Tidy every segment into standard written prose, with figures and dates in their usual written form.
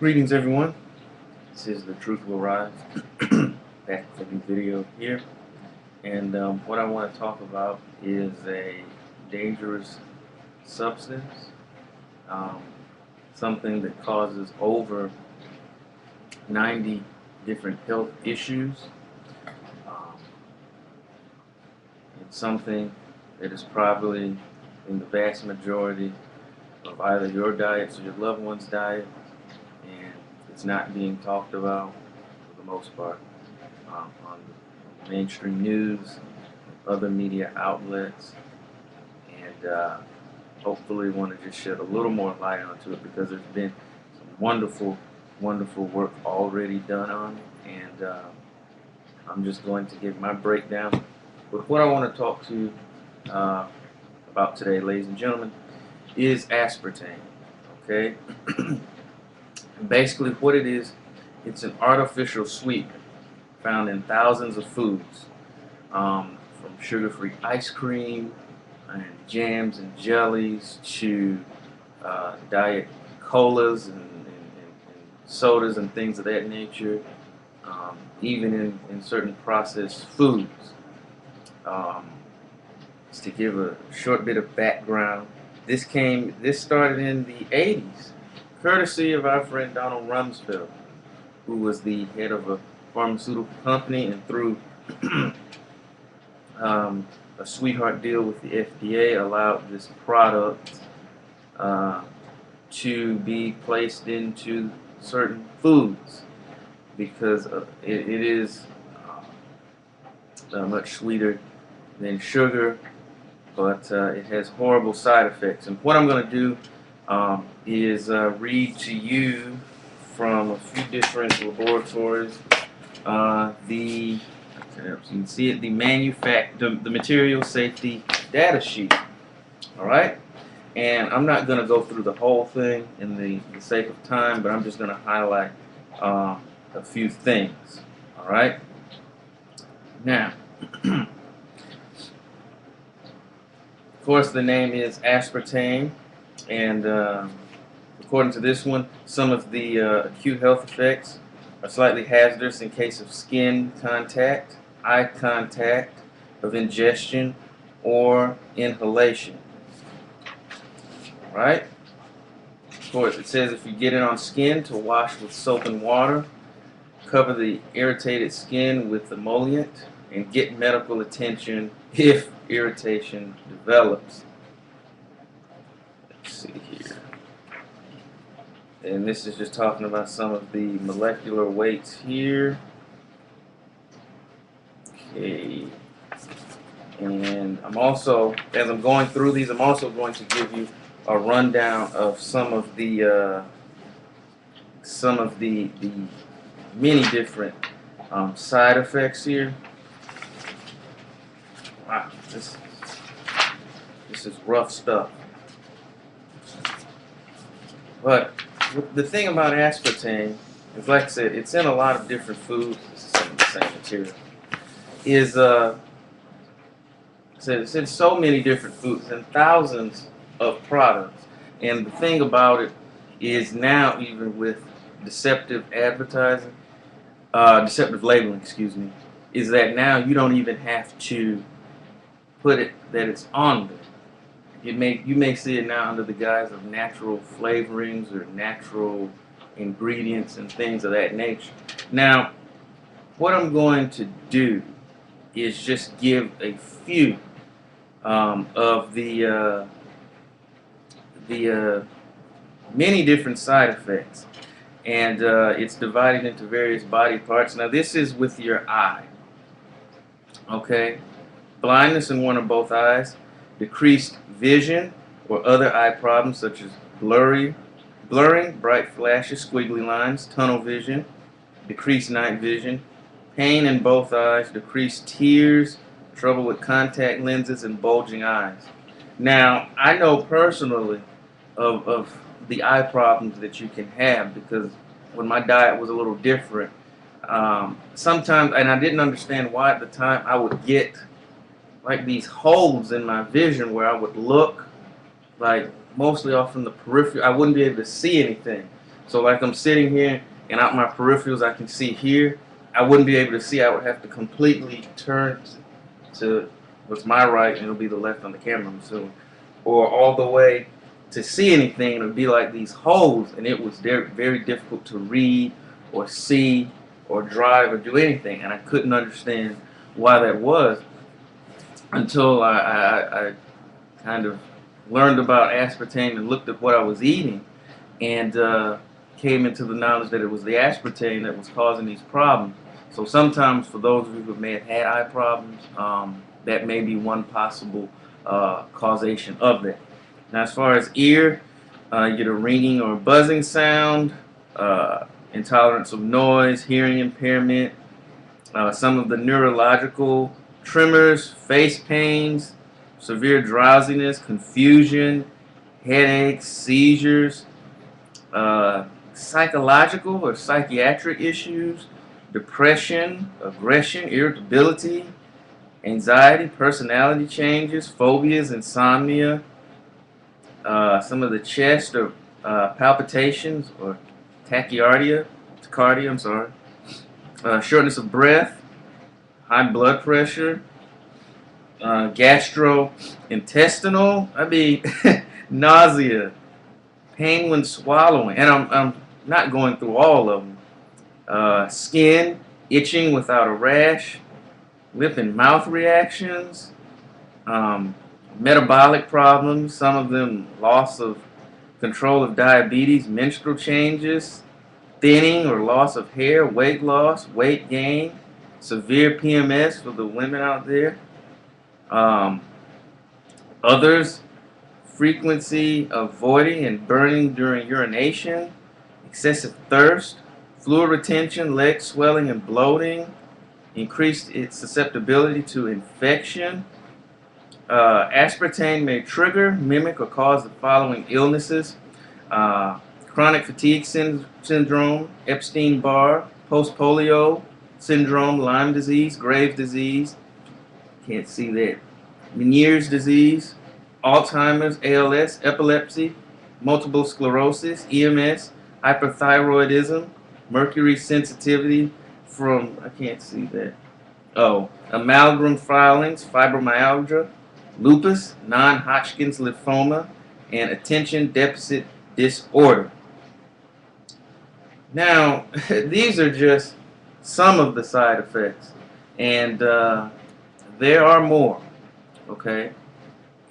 Greetings, everyone. This is The Truth Will Rise. Back with a new video here. And what I want to talk about is a dangerous substance, um, something that causes over 90 different health issues. Um, it's something that is probably in the vast majority of either your diets or your loved one's diet, and it's not being talked about for the most part on the mainstream news, other media outlets, and hopefully want to just shed a little more light onto it because there's been some wonderful, wonderful work already done on it, and I'm just going to give my breakdown. But what I want to talk to you about today, ladies and gentlemen, is aspartame. Okay. Basically what it is, it's an artificial sweetener found in thousands of foods, from sugar-free ice cream and jams and jellies to diet colas and sodas and things of that nature, even in certain processed foods. Um, just to give a short bit of background, this started in the 80s, courtesy of our friend Donald Rumsfeld, who was the head of a pharmaceutical company, and through a sweetheart deal with the FDA, allowed this product to be placed into certain foods because it is much sweeter than sugar, but it has horrible side effects. And what I'm going to do is read to you from a few different laboratories you can see it, the material safety data sheet. All right, and I'm not going to go through the whole thing in the sake of time, but I'm just going to highlight a few things. All right, now. Of course, the name is aspartame, and according to this one, some of the acute health effects are slightly hazardous in case of skin contact, eye contact, of ingestion, or inhalation. Right? Of course, it says if you get it on skin, to wash with soap and water, cover the irritated skin with emollient, and get medical attention if irritation develops. Let's see here. And this is just talking about some of the molecular weights here. Okay. And I'm also, as I'm going through these, I'm also going to give you a rundown of some of the many different side effects here. Wow, this is rough stuff. But the thing about aspartame is, like I said, it's in a lot of different foods. This is some of the same material. It's in so many different foods and thousands of products. And the thing about it is now, even with deceptive advertising, deceptive labeling, excuse me, is that now you don't even have to put it that it's on there. You may see it now under the guise of natural flavorings or natural ingredients and things of that nature. Now, what I'm going to do is just give a few of the many different side effects, and it's divided into various body parts. Now, this is with your eye. Okay, blindness in one or both eyes, decreased vision or other eye problems such as blurring, bright flashes, squiggly lines, tunnel vision, decreased night vision, pain in both eyes, decreased tears, trouble with contact lenses, and bulging eyes. Now, I know personally of the eye problems that you can have because when my diet was a little different, sometimes, and I didn't understand why at the time, I would get like these holes in my vision where I would look like mostly off from the periphery. I wouldn't be able to see anything. So like I'm sitting here and out my peripherals I can see here. I wouldn't be able to see. I would have to completely turn to what's my right, and it'll be the left on the camera, I'm assuming. Or all the way to see anything. It would be like these holes, and it was very, very difficult to read or see or drive or do anything. And I couldn't understand why that was until I kind of learned about aspartame and looked at what I was eating, and came into the knowledge that it was the aspartame that was causing these problems. So sometimes for those of you who may have had eye problems, that may be one possible causation of that. Now as far as ear, you get a ringing or buzzing sound, intolerance of noise, hearing impairment, some of the neurological tremors, face pains, severe drowsiness, confusion, headaches, seizures, psychological or psychiatric issues, depression, aggression, irritability, anxiety, personality changes, phobias, insomnia, some of the chest or palpitations or tachycardia, I'm sorry, shortness of breath, high blood pressure, gastrointestinal, nausea, pain when swallowing, and I'm not going through all of them. Skin, itching without a rash, lip and mouth reactions, metabolic problems, some of them loss of control of diabetes, menstrual changes, thinning or loss of hair, weight loss, weight gain, severe PMS for the women out there. Others, frequency of voiding and burning during urination, excessive thirst, fluid retention, leg swelling and bloating, increased its susceptibility to infection. Aspartame may trigger, mimic, or cause the following illnesses: chronic fatigue syndrome, Epstein-Barr, post-polio syndrome, Lyme disease, Graves' disease, can't see that, Meniere's disease, Alzheimer's, ALS, epilepsy, multiple sclerosis, EMS, hyperthyroidism, mercury sensitivity from, I can't see that, amalgam filings, fibromyalgia, lupus, non-Hodgkin's lymphoma, and attention deficit disorder. Now, these are just some of the side effects, and there are more, okay?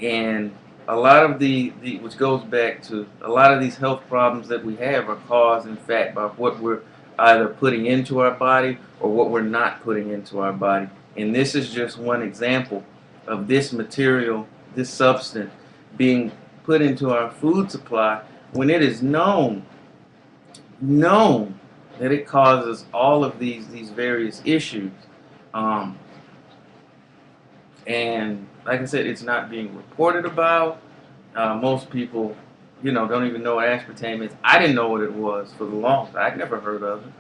And a lot of which goes back to a lot of these health problems that we have are caused, in fact, by what we're either putting into our body or what we're not putting into our body. And this is just one example of this material, this substance, being put into our food supply when it is known that it causes all of these various issues. And like I said, it's not being reported about. Most people, don't even know what aspartame is. I didn't know what it was for the longest. I'd never heard of it.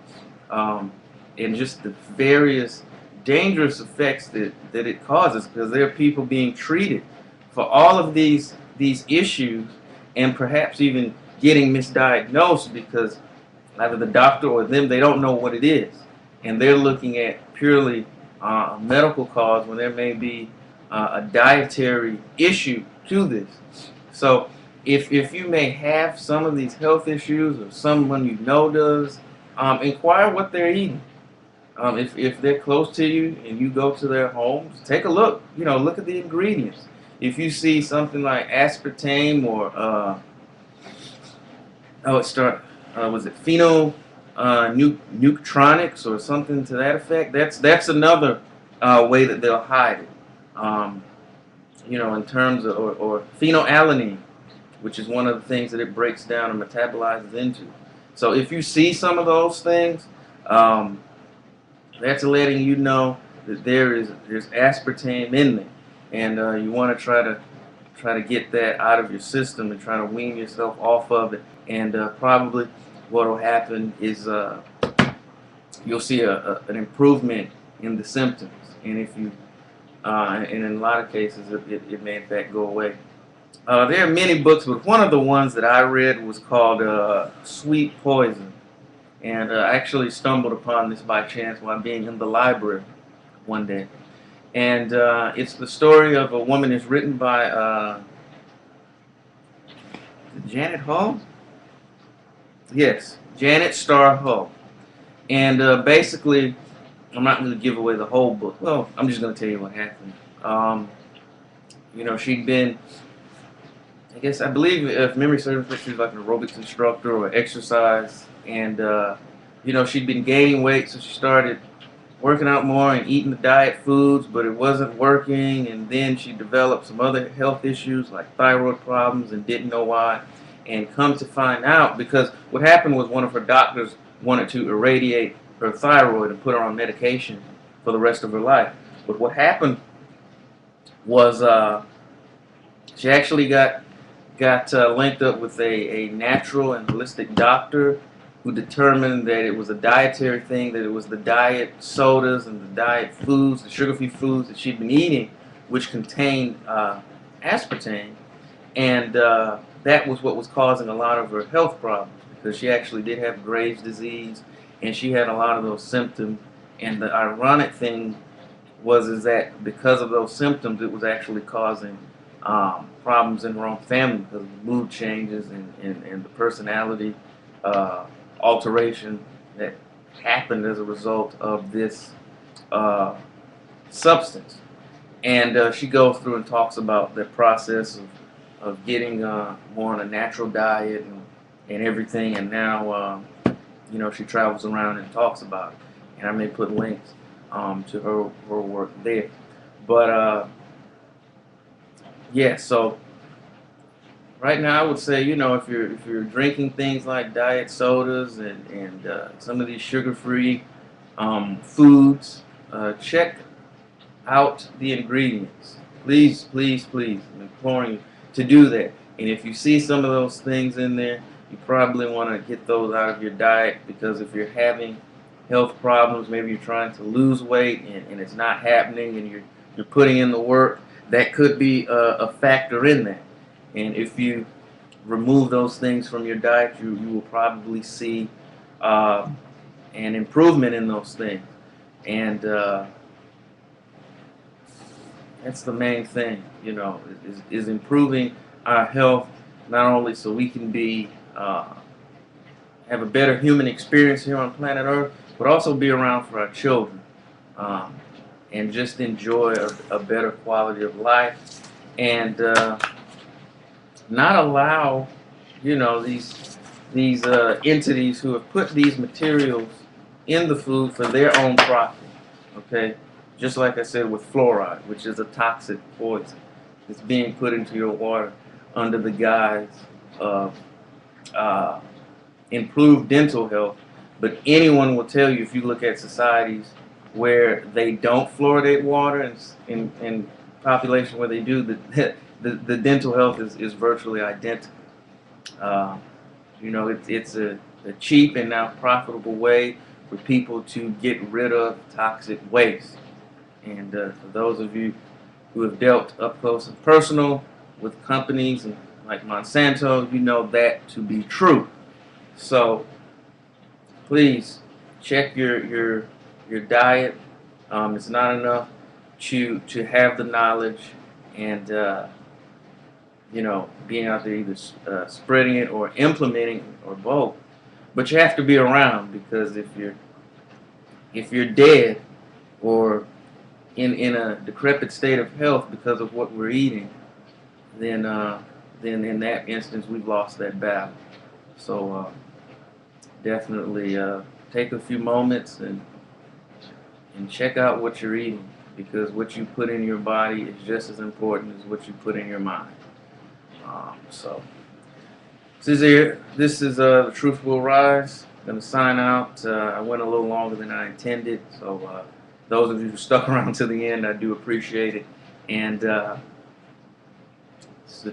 And just the various dangerous effects that it causes, because there are people being treated for all of these issues, and perhaps even getting misdiagnosed because either the doctor or them, they don't know what it is, and they're looking at purely a medical cause when there may be a dietary issue to this. So if you may have some of these health issues, or someone you know does, inquire what they're eating. If they're close to you and you go to their homes, take a look. Look at the ingredients. If you see something like aspartame or was it phenylnutronics or something to that effect? That's another way that they'll hide it. In terms of or phenylalanine, which is one of the things that it breaks down and metabolizes into. So if you see some of those things, that's letting you know that there's aspartame in there, and you want to try to get that out of your system and try to wean yourself off of it. And probably what will happen is you'll see an improvement in the symptoms, and if you and in a lot of cases it may in fact go away. There are many books, but one of the ones that I read was called Sweet Poison. And I actually stumbled upon this by chance while being in the library one day. And it's the story of a woman. It's written by Janet Hull? Yes, Janet Starr Hull. And basically, I'm not going to give away the whole book. Well, I'm just going to tell you what happened. She'd been, I guess, I believe, if memory serves me, she was like an aerobics instructor or exercise. And, she'd been gaining weight, so she started working out more and eating the diet foods, but it wasn't working. And then she developed some other health issues like thyroid problems and didn't know why. And come to find out, because what happened was one of her doctors wanted to irradiate her thyroid and put her on medication for the rest of her life. But what happened was she actually got linked up with a natural and holistic doctor who determined that it was a dietary thing, that it was the diet sodas and the diet foods, the sugar-free foods that she'd been eating, which contained aspartame, and that was what was causing a lot of her health problems, because she actually did have Graves' disease, and she had a lot of those symptoms. And the ironic thing is that because of those symptoms, it was actually causing problems in her own family because of the mood changes and the personality alteration that happened as a result of this substance. And she goes through and talks about the process of getting more on a natural diet and everything. And now, she travels around and talks about it. And I may put links to her work there. But, yeah, so right now I would say, if you're drinking things like diet sodas and some of these sugar-free foods, check out the ingredients. Please, please, please, I'm imploring you to do that. And if you see some of those things in there, you probably want to get those out of your diet, because if you're having health problems, maybe you're trying to lose weight and it's not happening, and you're putting in the work, that could be a factor in that. And if you remove those things from your diet, you will probably see an improvement in those things. And that's the main thing, is improving our health, not only so we can be have a better human experience here on planet Earth, but also be around for our children, and just enjoy a better quality of life, and not allow, these entities who have put these materials in the food for their own profit. Okay, just like I said with fluoride, which is a toxic poison, it's being put into your water under the guise of improved dental health. But anyone will tell you, if you look at societies where they don't fluoridate water, and in population where they do, the dental health is virtually identical. It's a cheap and now profitable way for people to get rid of toxic waste. And for those of you who have dealt up close and personal with companies like Monsanto, you know that to be true. So please check your diet. It's not enough to have the knowledge and being out there either spreading it or implementing it or both. But you have to be around, because if you're dead or in a decrepit state of health because of what we're eating, then in that instance we've lost that battle. So definitely take a few moments and check out what you're eating, because what you put in your body is just as important as what you put in your mind. So this is The Truth Will Rise. I'm going to sign out. I went a little longer than I intended, so those of you who stuck around to the end, I do appreciate it. And The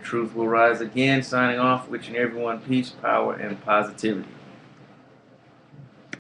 Truth Will Rise again, signing off, wishing everyone peace, power, and positivity.